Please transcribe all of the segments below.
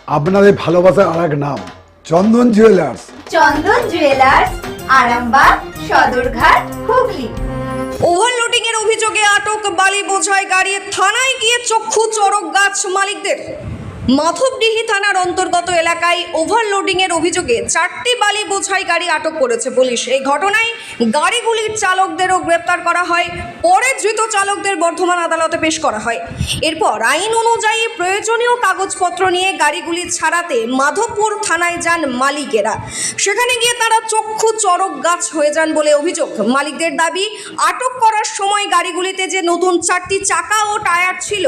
আপনাদের ভালোবাসার আর এক নাম চন্দন জুয়েলার্স। চন্দন জুয়েলার্স, আরামবাগ, সদরঘাট, হুগলি। ওভারলোডিং এর অভিযোগে আটক বালি বোঝাই গাড়ি, থানায় গিয়ে চক্ষু চড়ক গাছ মালিকদের। মাধবডিহি থানার অন্তর্গত এলাকায় ওভারলোডিং এর অভিযোগে 4টি বালি বোঝাই গাড়ি আটক করেছে পুলিশ। এই ঘটনায় গাড়িগুলির চালকদেরও গ্রেপ্তার করা হয়। পরে ধৃত চালকদের বর্ধমান আদালতে পেশ করা হয়। এরপর আইন অনুযায়ী প্রয়োজনীয় কাগজপত্র নিয়ে গাড়িগুলি ছাড়াতে মাধবপুর থানায় যান মালিকেরা। সেখানে গিয়ে তারা চক্ষু চড়ক গাছ হয়ে যান বলে অভিযোগ। মালিকদের দাবি, আটক করার সময় গাড়িগুলিতে যে নতুন 4টি চাকা ও টায়ার ছিল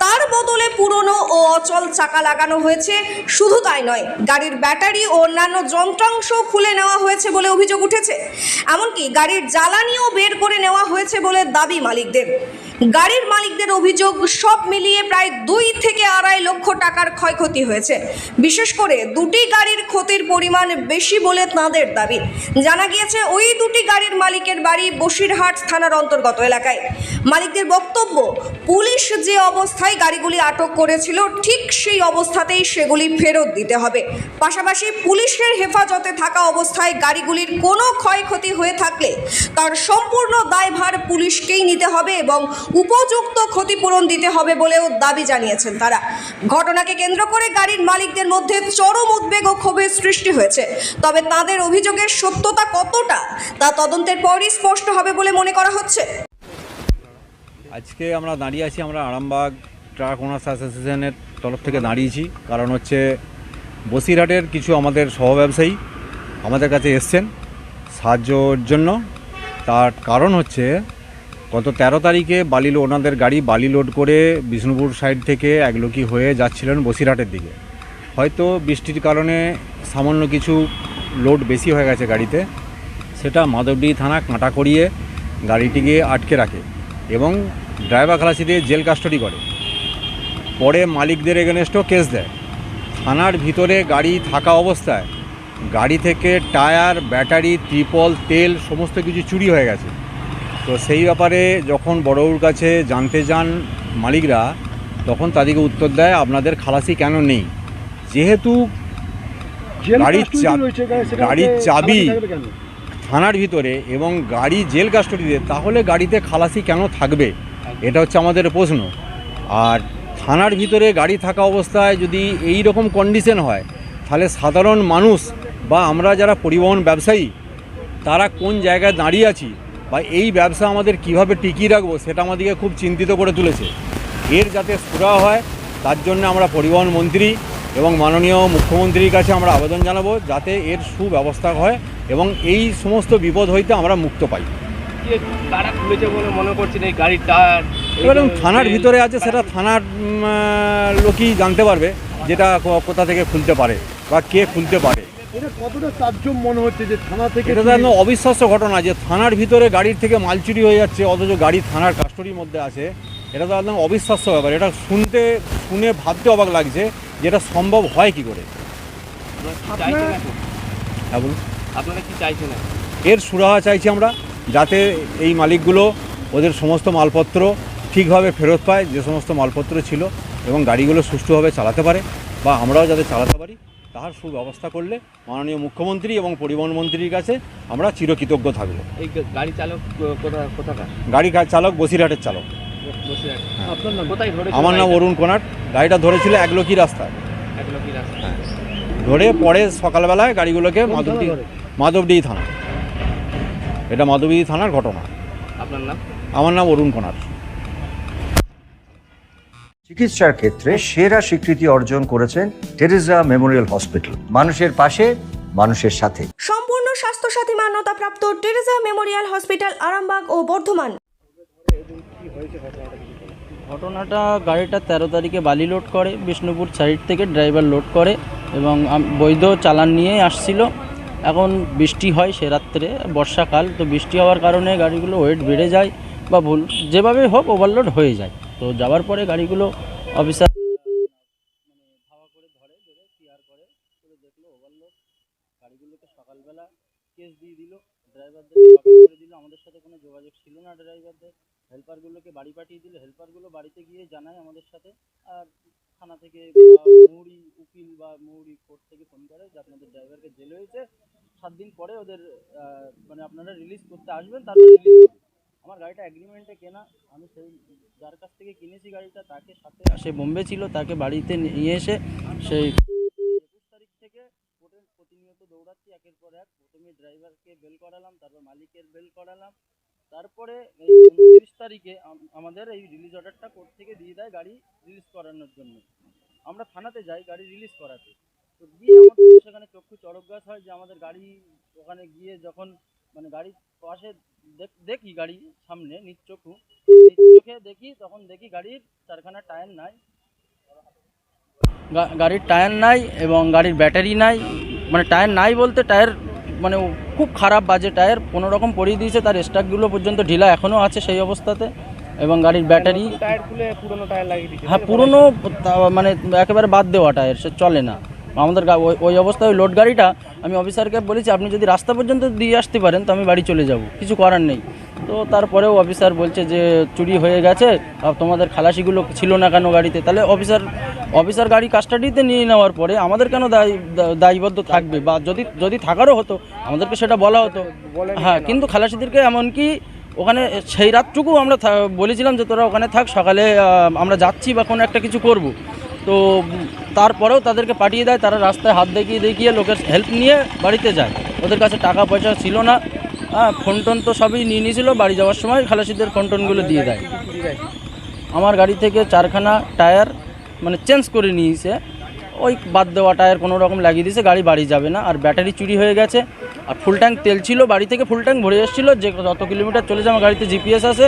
তার বদলে পুরনো ও অচল চাকা লাগানো হয়েছে। শুধু তাই নয়, গাড়ির ব্যাটারি ও অন্যান্য যন্ত্রাংশ খুলে নেওয়া হয়েছে বলে অভিযোগ উঠেছে। এমনকি গাড়ির জ্বালানিও বের করে নেওয়া হয়েছে বলে দাবি মালিকদের। গাড়ির মালিকদের অভিযোগ, সব মিলিয়ে প্রায় 2 থেকে 2.5 লক্ষ টাকার ক্ষয়ক্ষতি হয়েছে। বিশেষ করে 2টি গাড়ির ক্ষতির পরিমাণ বেশি বলে তাঁদের দাবি। জানা গিয়েছে ওই 2টি গাড়ির মালিকের বাড়ি বসিরহাট থানার অন্তর্গত এলাকায়। মালিকদের বক্তব্য, পুলিশ যে অবস্থায় গাড়িগুলি আটক করেছিল ঠিক সেই অবস্থাতেই সেগুলি ফেরত দিতে হবে। পাশাপাশি পুলিশের হেফাজতে থাকা অবস্থায় গাড়িগুলির কোনো ক্ষয়ক্ষতি হয়ে থাকলে তার সম্পূর্ণ দায়ভার পুলিশকেই নিতে হবে এবং উপযুক্ত ক্ষতিপূরণ দিতে হবে বলেও দাবি জানিয়েছেন তারা। ঘটনাকে কেন্দ্র করে গাড়ির মালিকদের মধ্যে চরম উদ্বেগ ও ক্ষোভের সৃষ্টি হয়েছে। তবে তাদের অভিযোগের সত্যতা কতটা তা তদন্তের পরই স্পষ্ট হবে বলে মনে করা হচ্ছে। আজকে আমরা দাঁড়িয়ে আছি, আমরা আরামবাগ ট্রাক ওনার্স অ্যাসোসিয়েশনের তরফ থেকে দাঁড়িয়েছি। কারণ হচ্ছে বসিরহাটের কিছু আমাদের সহব্যবসায়ী আমাদের কাছে এসছেন সাহায্যর জন্য। তার কারণ হচ্ছে গত 13 তারিখে ওনাদের গাড়ি বালি লোড করে বিষ্ণুপুর সাইড থেকে একলকি হয়ে যাচ্ছিলেন বসিরহাটের দিকে। হয়তো বৃষ্টির কারণে সামান্য কিছু লোড বেশি হয়ে গেছে গাড়িতে, সেটা মাধবডিহি থানা কাঁটা করিয়ে গাড়িটিকে আটকে রাখে এবং ড্রাইভার খালাসি দিয়ে জেল কাস্টডি করে। পরে মালিকদের এগেনস্টও কেস দেয়। থানার ভিতরে গাড়ি থাকা অবস্থায় গাড়ি থেকে টায়ার, ব্যাটারি, ত্রিপল, তেল সমস্ত কিছু চুরি হয়ে গেছে। তো সেই ব্যাপারে যখন বড়বাবুর কাছে জানতে যান মালিকরা, তখন তাদেরকে উত্তর দেয় আপনাদের খালাসি কেন নেই। যেহেতু গাড়ির চাবি থানার ভিতরে এবং গাড়ি জেল কাস্টডিতে, তাহলে গাড়িতে খালাসি কেন থাকবে, এটা হচ্ছে আমাদের প্রশ্ন। আর থানার ভিতরে গাড়ি থাকা অবস্থায় যদি এই রকম কন্ডিশন হয়, তাহলে সাধারণ মানুষ বা আমরা যারা পরিবহন ব্যবসায়ী তারা কোন জায়গায় দাঁড়িয়ে আছি বা এই ব্যবসা আমাদের কিভাবে টিকিয়ে রাখবো, সেটা আমাদেরকে খুব চিন্তিত করে তুলেছে। এর যাতে সুরাহা হয় তার জন্য আমরা পরিবহন মন্ত্রী এবং মাননীয় মুখ্যমন্ত্রীর কাছে আমরা আবেদন জানাবো যাতে এর সুব্যবস্থা হয় এবং এই সমস্ত বিপদ হইতে আমরা মুক্ত পাই। কারা খুলেছে বলে মনে করছেন এই গাড়ির টায়ার? এবার থানার ভিতরে আছে, সেটা থানার লোকই জানতে পারবে যেটা কোথা থেকে খুলতে পারে বা কে খুলতে পারে। এটা কতটা তাজ্জব মনে হচ্ছে যে থানা থেকে, এটা তো একদম অবিশ্বাস্য ঘটনা যে থানার ভিতরে গাড়ির থেকে মাল চুরি হয়ে যাচ্ছে অথচ গাড়ি থানার কাস্টডির মধ্যে আছে। এটা তো একদম অবিশ্বাস্য ব্যাপার। এটা শুনে ভাবতে অবাক লাগছে যে এটা সম্ভব হয় কি করে। হ্যাঁ বলুন, আপনারা কি চাইছেন? এর সুরাহা চাইছি আমরা, যাতে এই মালিকগুলো ওদের সমস্ত মালপত্র ঠিকভাবে ফেরত পায়, যে সমস্ত মালপত্র ছিল, এবং গাড়িগুলো সুষ্ঠুভাবে চালাতে পারে বা আমরাও যাতে চালাতে পারি তার সুব্যবস্থা করলে মাননীয় মুখ্যমন্ত্রী এবং পরিবহন মন্ত্রীর কাছে আমরা চিরকৃতজ্ঞ থাকব। এই গাড়ি চালক কোথাকার? গাড়ি চালক বসিরহাটের চালক। আপনার নাম? কোথায় ধরে? আমার নাম অরুণ কোনাট। গাড়িটা ধরেছিল একলকি রাস্তায়। একলকি রাস্তা? হ্যাঁ, ধরে পরে সকালবেলায় গাড়িগুলোকে মাধবডিহি থানা, এটা মাধবডিহি থানার ঘটনা। আপনার নাম? আমার নাম অরুণ কোনাট। চিকিৎসার ক্ষেত্রে সেরা স্বীকৃতি অর্জন করেছেন টেরেসা মেমোরিয়াল হসপিটাল। মানুষের পাশে, মানুষের সাথে। সম্পূর্ণ স্বাস্থ্যসাথী মান্যতাপ্রাপ্ত টেরেসা মেমোরিয়াল হসপিটাল, আরামবাগ ও বর্ধমান। ঘটনাটা, গাড়িটা 13 তারিখে বালি লোড করে বিষ্ণুপুর সাইড থেকে, ড্রাইভার লোড করে এবং বৈধ চালান নিয়ে আসছিল। এখন বৃষ্টি হয় সে রাত্রে, বর্ষাকাল, তো বৃষ্টি হওয়ার কারণে গাড়িগুলো ওয়েট বেড়ে যায় বা ভুল যেভাবে হোক ওভারলোড হয়ে যায়। তো যাওয়ার পরে গাড়িগুলো অফিসার ধাওয়া করে ধরে ক্লিয়ার করে দেখলো ওভারলোড। গাড়িগুলোকে সকালবেলা কেস দিয়ে দিল, ড্রাইভারদের করে দিল। আমাদের সাথে কোনো যোগাযোগ ছিল না ড্রাইভারদের। হেল্পারগুলোকে বাড়ি পাঠিয়ে দিল। হেল্পারগুলো বাড়িতে গিয়ে জানায় আমাদের সাথে, আর থানা থেকে মুড়ি, উকিল উকিল বা মৌরি কোর্ট থেকে ফোন করে যে আপনাদের ড্রাইভারকে জেল হয়েছে, 7 দিন পরে ওদের মানে আপনারা রিলিজ করতে আসবেন, তারপর রিলিজ হবে। আমার গাড়িটা এগ্রিমেন্টে কেনা, আমি সেই যার কাছ থেকে কিনেছি গাড়িটা তাকে সাথে, সে বোম্বে ছিল, তাকে বাড়িতে নিয়ে এসে সেই 21 তারিখ থেকে কোর্টের প্রতিনিয়ত দৌড়াচ্ছি একের পর এক। প্রথমে ড্রাইভারকে বেল করালাম, তারপর মালিকের বেল করালাম, তারপরে এই 29 তারিখে আমাদের এই রিলিজ অর্ডারটা কোর্ট থেকে দিয়ে দেয় গাড়ি রিলিজ করানোর জন্য। আমরা থানাতে যাই গাড়ি রিলিজ করাতে, তো গিয়ে আমাদের সেখানে চক্ষু চড়ক গাছ হয় যে আমাদের গাড়ি ওখানে গিয়ে যখন মানে গাড়ির পাশে দেখি গাড়ি সামনে নিজ চোখে দেখি, তখন দেখি গাড়ির 4খানা টায়ার নাই, গাড়ির টায়ার নাই এবং গাড়ির ব্যাটারি নাই। মানে টায়ার নাই বলতে টায়ার মানে খুব খারাপ বাজে টায়ার, কোনো রকম পরিয়ে দিয়েছে, তার স্টাকগুলো পর্যন্ত ঢিলা এখনও আছে সেই অবস্থাতে। এবং গাড়ির ব্যাটারি টায়ার খুলে পুরনো টায়ার লাগিয়ে দিয়েছে। হ্যাঁ, পুরনো মানে একেবারে বাদ দেওয়া টায়ার, সে চলে না আমাদের। ওই অবস্থায় ওই লোড গাড়িটা আমি অফিসারকে বলেছি আপনি যদি রাস্তা পর্যন্ত দিয়ে আসতে পারেন তো আমি বাড়ি চলে যাব, কিছু করার নেই। তো তারপরেও অফিসার বলছে যে চুরি হয়ে গেছে, তোমাদের খালাসিগুলো ছিল না কেন গাড়িতে? তাহলে অফিসার গাড়ি কাস্টাডিতে নিয়ে নেওয়ার পরে আমাদের কেন দায়বদ্ধ থাকবে? বা যদি থাকারও হতো আমাদেরকে সেটা বলা হতো। হ্যাঁ, কিন্তু খালাসিদেরকে এমনকি ওখানে সেই রাতটুকু আমরা বলেছিলাম যে তোরা ওখানে থাক, সকালে আমরা যাচ্ছি বা কোনো একটা কিছু করব। তো তারপরেও তাদেরকে পাঠিয়ে দেয়, তারা রাস্তায় হাত দেখিয়ে লোকের হেল্প নিয়ে বাড়িতে যায়। ওদের কাছে টাকা পয়সা ছিল না, ফোন টোন তো সবই নিয়ে নিয়েছিল, বাড়ি যাওয়ার সময় খালাসিদের ফোন টোনগুলো দিয়ে দেয়। আমার গাড়ি থেকে 4খানা টায়ার মানে চেঞ্জ করে নিয়েছে, ওই বাদ দেওয়া টায়ার কোনো রকম লাগিয়ে দিয়েছে, গাড়ি বাড়ি যাবে না। আর ব্যাটারি চুরি হয়ে গেছে, আর ফুল ট্যাঙ্ক তেল ছিল, বাড়ি থেকে ফুল ট্যাঙ্ক ভরে এসেছিলো, যে যত কিলোমিটার চলেছে আমার গাড়িতে জিপিএস আছে,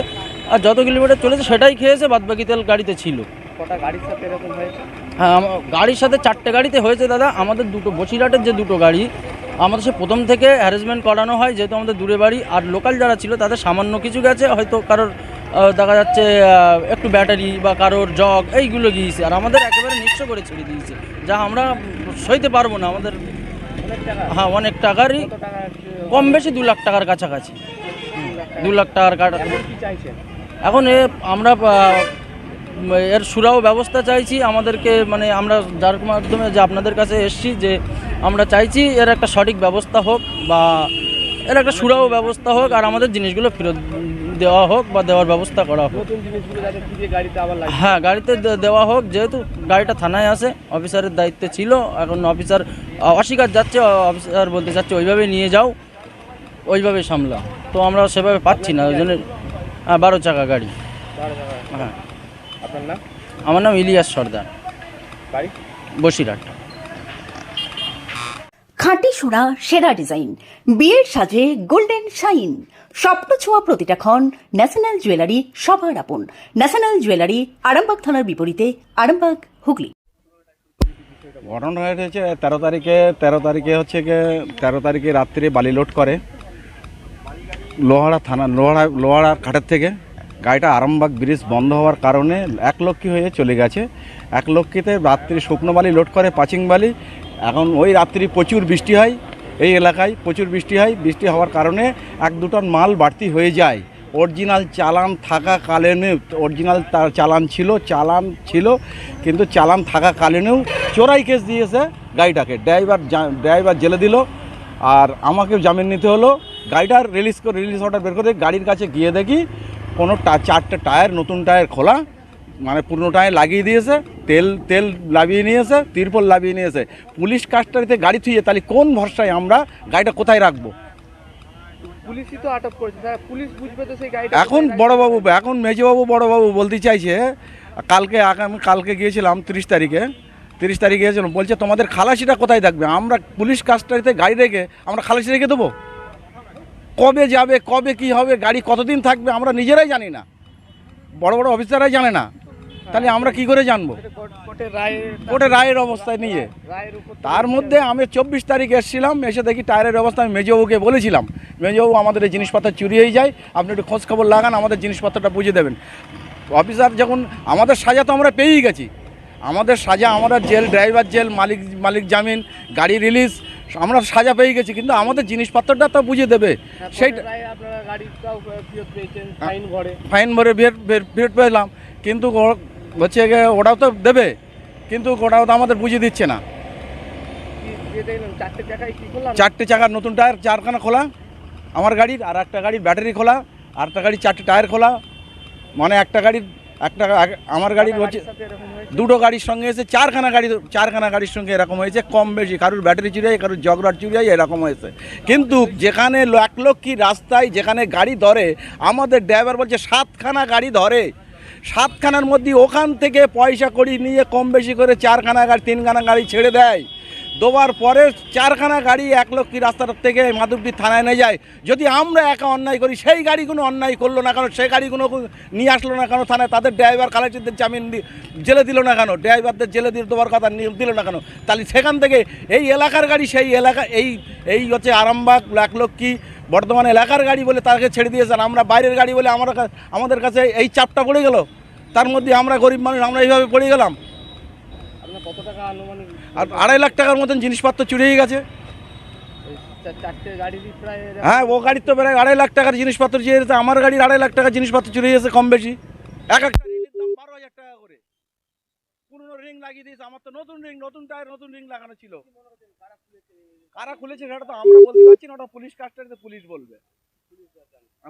আর যত কিলোমিটার চলেছে সেটাই খেয়েছে, বাদবাকি তেল গাড়িতে ছিল। কটা গাড়ির সাথে এরকম হয়েছে? হ্যাঁ, গাড়ির সাথে 4টে গাড়িতে হয়েছে দাদা। আমাদের দুটো বসিরহাটের যে দুটো গাড়ি আমাদের সে প্রথম থেকে হ্যারাসমেন্ট করানো হয়, যেহেতু আমাদের দূরে বাড়ি। আর লোকাল যারা ছিল তাদের সামান্য কিছু গেছে, হয়তো কারোর দেখা যাচ্ছে একটু ব্যাটারি বা কারোর জগ এইগুলো গিয়েছে, আর আমাদের একেবারে নিঃস্ব করে ছেড়ে দিয়েছে, যা আমরা সইতে পারবো না। আমাদের হ্যাঁ অনেক টাকারই, কম বেশি 2 লাখ টাকার কাছাকাছি, 2 লাখ টাকার কাটা। এখন আমরা এর সুরাও ব্যবস্থা চাইছি আমাদেরকে, মানে আমরা যার মাধ্যমে যে আপনাদের কাছে এসেছি, যে আমরা চাইছি এর একটা সঠিক ব্যবস্থা হোক বা এর একটা সুরাও ব্যবস্থা হোক, আর আমাদের জিনিসগুলো ফেরত দেওয়া হোক বা দেওয়ার ব্যবস্থা করা হোক। হ্যাঁ, গাড়িতে দেওয়া হোক, যেহেতু গাড়িটা থানায় আসে, অফিসারের দায়িত্বে ছিল, এখন অফিসার অস্বীকার যাচ্ছে, অফিসার বলতে চাচ্ছে ওইভাবে নিয়ে যাও, ওইভাবে সামলা। তো আমরা সেভাবে পাচ্ছি না, ওই জন্য 12 চাকা গাড়ি। হ্যাঁ। আপনার নাম? আমার নাম ইলিয়াস সর্দার, বাড়ি বসিরহাট। খাঁটি সোনা, সেরা ডিজাইন, বিয়ের সাজে গোল্ডেন শাইন, স্বপ্ন ছোঁয়া প্রতিটা ক্ষণ। ন্যাশনাল জুয়েলারি সবার আপন। ন্যাশনাল জুয়েলারি, আরামবাগ থানার বিপরীতে, আরামবাগ, হুগলি। ঘটনা হয়েছে 13 তারিখে রাত্রে বালি লোড করে লোহাড়া ঘাটের থেকে। গাড়িটা আরামবাগ ব্রিজ বন্ধ হওয়ার কারণে 1লক্ষী হয়ে চলে গেছে। 1লক্ষীতে রাত্রি শুকনো বালি লোড করে, পাচিং বালি। এখন ওই রাত্রি প্রচুর বৃষ্টি হয়, এই এলাকায় প্রচুর বৃষ্টি হয়। বৃষ্টি হওয়ার কারণে 1-2 টন মাল বাড়তি হয়ে যায়। অরিজিনাল চালান থাকাকালীনও চালান ছিল, কিন্তু চালান থাকাকালীনও চোরাই কেস দিয়েছে গাড়িটাকে। ড্রাইভার জেলে দিল, আর আমাকেও জামিন নিতে হলো। গাড়িটার রিলিজ অর্ডার বের করে গাড়ির কাছে গিয়ে দেখি কোনো 4টে টায়ার, নতুন টায়ার খোলা, মানে পুরনো টায়ার লাগিয়ে দিয়েছে, তেল লাভিয়ে নিয়েছে, তিরপল লাভিয়ে নিয়েছে। পুলিশ কাস্টাডিতে গাড়ি থুয়ে তাহলে কোন ভরসায় আমরা গাড়িটা কোথায় রাখবো? পুলিশই তো আটক করেছে, পুলিশ বুঝবে তো সেই গাড়িটা। এখন মেজবাবু বড়বাবু বলতে চাইছে, কালকে গিয়েছিলাম 30 তারিখে গিয়েছিলাম, বলছে তোমাদের খালাসিটা কোথায় থাকবে? আমরা পুলিশ কাস্টাডিতে গাড়ি রেখে আমরা খালাসি রেখে দেবো? কবে যাবে, কবে কি হবে, গাড়ি কতদিন থাকবে আমরা নিজেরাই জানি না, বড় অফিসাররাই জানে না, তাহলে আমরা কি করে জানবো? কোর্টের রায়ের অবস্থায় নিয়ে। তার মধ্যে আমি 24 তারিখে এসেছিলাম, এসে দেখি টায়ারের অবস্থা। আমি মেজবাবুকে বলেছিলাম, মেজবাবু আমাদের এই জিনিসপত্র চুরি হয়ে যায়, আপনি একটু খোঁজ খবর লাগান, আমাদের জিনিসপত্রটা বুঝে দেবেন। অফিসার যখন আমাদের সাজা তো আমরা পেয়েই গেছি, আমাদের সাজা, আমরা জেল, ড্রাইভার জেল, মালিক জামিন, গাড়ি রিলিজ, আমরা সাজা পেয়ে গেছি, কিন্তু আমাদের জিনিসপত্রটা তো বুঝে দেবে। সেইটা ফাইন ভরে ফেরত পেলাম, কিন্তু হচ্ছে ওটাও তো দেবে, কিন্তু ওটাও তো আমাদের বুঝিয়ে দিচ্ছে না। গিয়ে দেখলাম 4টে চাকায় কি করলাম, 4টে চাকার নতুন টায়ার 4খানা খোলা আমার গাড়ির, আর একটা গাড়ির ব্যাটারি খোলা, আর একটা গাড়ির 4টে টায়ার খোলা। মানে একটা গাড়ির আমার গাড়ির হচ্ছে দুটো গাড়ির সঙ্গে এসে চারখানা গাড়ির সঙ্গে এরকম হয়েছে। কম বেশি কারোর ব্যাটারি চুরি হয়, কারোর জগরাট চুরি হয়, এরকম হয়েছে। কিন্তু যেখানে 1 লক্ষী রাস্তায় যেখানে গাড়ি ধরে, আমাদের ড্রাইভার বলছে 7খানা গাড়ি ধরে, 7খানার মধ্যে ওখান থেকে পয়সা কড়ি নিয়ে কম বেশি করে 4খানা গাড়ি 3খানা গাড়ি ছেড়ে দেয়। দেওয়ার পরে 4খানা গাড়ি 1 লক্ষী রাস্তার থেকে মাধবদী থানায় নিয়ে যায়। যদি আমরা একা অন্যায় করি, সেই গাড়িগুলো অন্যায় করলো না কেন, সেই গাড়িগুলো নিয়ে আসলো না কেন থানায়, তাদের ড্রাইভার কালেক্টরদের জামিন জেলে দিল না কেন, ড্রাইভারদের জেলে দিয়ে দেওয়ার কথা দিল না কেন? তাহলে সেখান থেকে এই এলাকার গাড়ি, সেই এলাকা এই হচ্ছে আরামবাগ 1 লক্ষী বর্ধমান এলাকার গাড়ি বলে তাকে ছেড়ে দিয়েছেন। আমরা বাইরের গাড়ি বলে আমাদের কাছে এই চাপটা পড়ে গেল। তার মধ্যে আমরা গরিব মানুষ, আমরা এইভাবে পড়ে গেলাম। কত টাকা আনুমানিক? আর 2.5 লাখ টাকার মতন জিনিসপত্র চুরি হয়ে গেছে। 4টে গাড়ির প্রায়, হ্যাঁ, ও গাড়ির তো প্রায় 2.5 লাখ টাকার জিনিসপত্র চুরি হয়েছে। আমার গাড়ির 2.5 লাখ টাকার জিনিসপত্র চুরি হয়েছে কম বেশি। এক একটা রিংয়ের দাম 12,000 টাকা করে। পুরনো রিং লাগিয়ে দিয়েছে। আমার তো নতুন রিং, নতুন টায়ার, নতুন রিং লাগানো ছিল। কারা খুলেছে সেটা তো আমরা বলতে পারছি না, ওটা পুলিশ কাস্টাডিতে পুলিশ বলবে,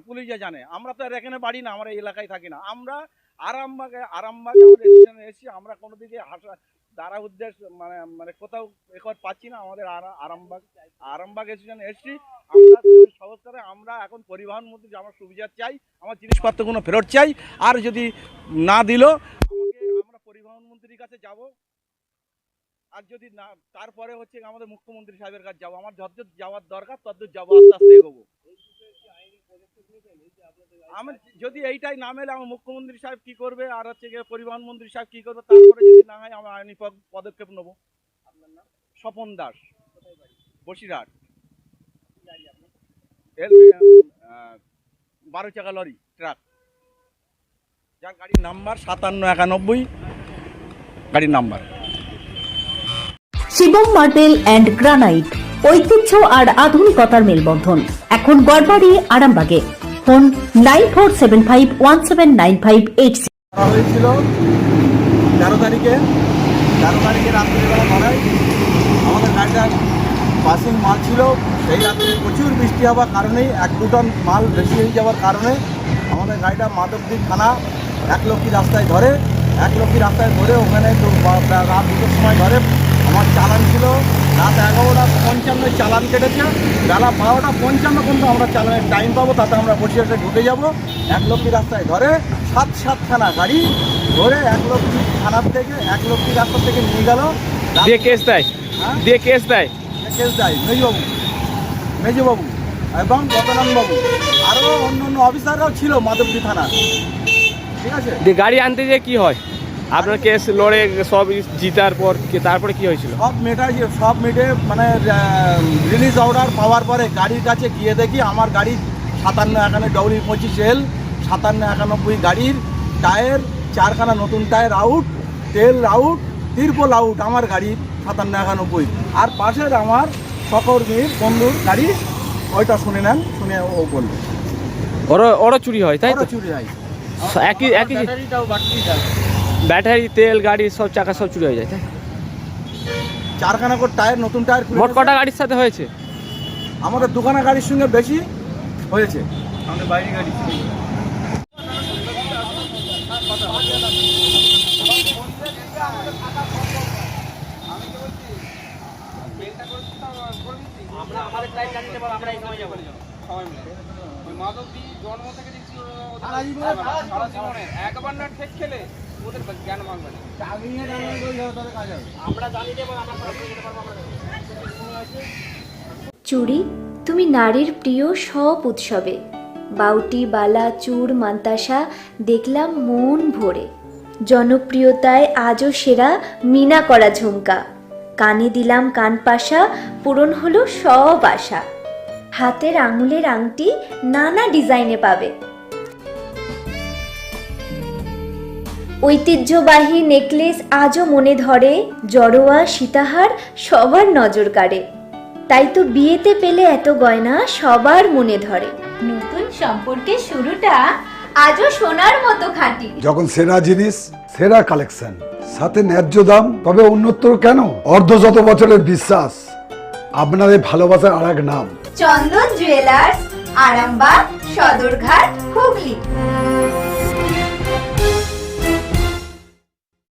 পুলিশ যা জানে। আমরা তো আর এখানে বাড়ি না, আমরা এই এলাকায় থাকি না। আমরা আরামবাগ আমাদের স্টেশনে এসেছি। আমরা কোনো দিকে দ্বারা উদ্দেশ্য মানে কোথাও রেকর্ড পাচ্ছি না। আমাদের আরামবাগ স্টেশনে এসেছি। আমরা সংস্কারে আমরা এখন পরিবহন মন্ত্রী আমার সুবিধা চাই, আমার জিনিসপত্রগুলো ফেরত চাই। আর যদি না দিল আমরা পরিবহন মন্ত্রীর কাছে যাব। আর যদি না, তারপরে হচ্ছে আমাদের মুখ্যমন্ত্রী সাহেবের কাছে যাবো। আমার যতদূর যাওয়ার দরকার ততদূর যাবো, আস্তে আস্তে এগোবো। আমার যদি এইটাই না মেলে, আমার মুখ্যমন্ত্রী সাহেব কি করবে, আর হচ্ছে গিয়ে পরিবহন মন্ত্রী সাহেব কি করবে, তারপরে যদি না হয় আমরা আইনি পদক্ষেপ নেব। স্বপন দাস, বসিরহাট, 12 চাকা লরি ট্রাক, যার গাড়ির নাম্বার 5791, গাড়ির number. Shivam marble and granite, ঐতিহ্য আর আধুনিকতার মেলবন্ধন, এখন গড়বাড়ি আরামবাগে। ফোন 9475179586। হয়েছিল 13 তারিখে রাত্রিবেলা ধরায় আমাদের গাড়িটা পাসিং মাল ছিল। সেই রাত্রে প্রচুর বৃষ্টি হওয়ার কারণেই 1-2 টন মাল বেশি হয়ে যাওয়ার কারণে আমাদের গাড়িটা মাধবদী থানা 1 লক্ষী রাস্তায় ধরে। ওখানে রাত 2টোর সময় ধরে। আমার চালান ছিল রাত 11:55 চালান কেটেছে। বেলা 12:55 পর্যন্ত আমরা চালানের টাইম পাবো, তাতে আমরা বসিরহাটে ঢুকে যাব। 1 লক্ষী রাস্তায় ধরে 7খানা গাড়ি ধরে 1 লক্ষী থানার থেকে 1 লক্ষী রাস্তা থেকে নিয়ে গেল। দিয়ে কেস দেয়, দিয়ে কেস দেয় মেজবাবু এবং গতনানবাবু, আরও অন্য অফিসাররাও ছিল মাধবদী থানা। ঠিক আছে, দিয়ে গাড়ি আনতে যে কি হয়, আপনার কেস লড়ে সব জিতার পর তারপরে কি হয়েছিল? সব মেটে মানে রিলিজ অর্ডার পাওয়ার পরে গাড়ির কাছে গিয়ে দেখি আমার গাড়ি 5791 WE25L 5791 গাড়ির টায়ার 4খানা নতুন টায়ার আউট, তেল আউট, তিরপল আউট আমার গাড়ির 5791। আর পাশের আমার সহকর্মীর বন্ধুর গাড়ি, ওইটা শুনে নেন, শুনে ও বলল ওরা চুরি হয়, তাই তো? চুরি হয়, একই ব্যাটারি, তেল, গাড়ি সব চাকা সব চুরি হয়ে যায়, তাই? 4খানা করে টায়ার, নতুন টায়ার। মোট কটা গাড়ির সাথে হয়েছে? আমাদের 2খানা গাড়ির সঙ্গে বেশি হয়েছে। আমাদের বাইরে গাড়ি ছিল। মাধবদী জন্ম থেকে দেখছি একবার না ঠেক খেলে ওদের জ্ঞান ভাঙবে না। আমরা জানি যে চুড়ি, তুমি নারীর প্রিয় সব উৎসবে, বাউটি, বালা, চূড়, মান্তাসা দেখলাম মন ভরে। জনপ্রিয়তায় আজও সেরা মিনা করা ঝুমকা, কানে দিলাম কানপাশা, পূরণ হলো সব আশা। হাতের আঙুলের আংটি নানা ডিজাইনে পাবে, ঐতিহ্যবাহী নেকলেস আজও মনে ধরে, জড়োয়া সীতাহার সবার নজর কাড়ে। তাই তো বিয়েতে পেলে এত গয়না সবার মনে ধরে। নতুন সম্পর্কের শুরুটা আজও সোনার মতো খাঁটি। যখন সেরা জিনিস, সেরা কালেকশন, সাথে ন্যায্য দাম, তবে উন্নতর কেন? অর্ধশত বছরের বিশ্বাস আপনাদের ভালোবাসার আর এক নাম। চন্দন জুয়েলার্স, আরামবাগ, সদরঘাট, হুগলি।